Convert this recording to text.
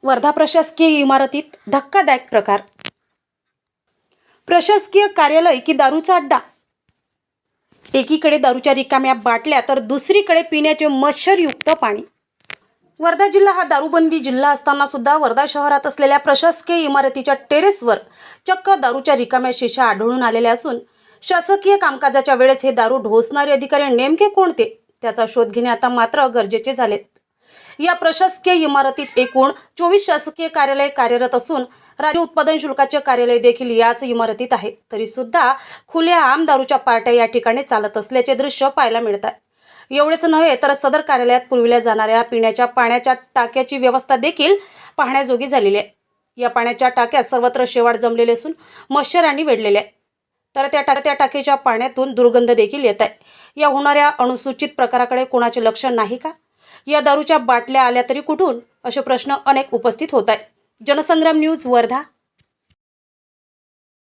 वर्धा प्रशासकीय इमारतीत धक्कादायक प्रकार। प्रशासकीय कार्यालय की दारूचा अड्डा? एकीकडे दारूच्या रिकाम्या बाटल्या तर दुसरीकडे पिण्याचे मच्छरयुक्त पाणी। वर्धा जिल्हा हा दारूबंदी जिल्हा असताना सुद्धा वर्धा शहरात असलेल्या प्रशासकीय इमारतीच्या टेरेसवर चक्क दारूच्या रिकाम्या शिशा आढळून आलेल्या असून शासकीय कामकाजाच्या वेळेस हे दारू ढोसणारे अधिकारी नेमके कोणते त्याचा शोध घेणे आता मात्र गरजेचे झालेत। या प्रशासकीय इमारतीत एकूण 24 शासकीय कार्यालय कार्यरत असून राज्य उत्पादन शुल्काचे कार्यालय देखील याच इमारतीत आहे। तरी सुद्धा खुलेआम दारूच्या पार्ट्या या ठिकाणी चालत असल्याचे दृश्य पाहायला मिळतात। एवढेच नव्हे तर सदर कार्यालयात पुरविल्या जाणाऱ्या पिण्याच्या पाण्याच्या टाक्याची व्यवस्था देखील पाहण्याजोगी झालेली आहे। या पाण्याच्या टाक्यात सर्वत्र शेवाळ जमलेले असून मच्छरांनी वेढलेले आहे, तर त्या टाकीच्या पाण्यातून दुर्गंध देखील येत आहे। या होणाऱ्या अनुसूचित प्रकाराकडे कोणाचे लक्ष नाही का? या दारूच्या बाटल्या आल्या तरी कुठून, असे प्रश्न अनेक उपस्थित होत आहेत। जनसंग्राम न्यूज वर्धा।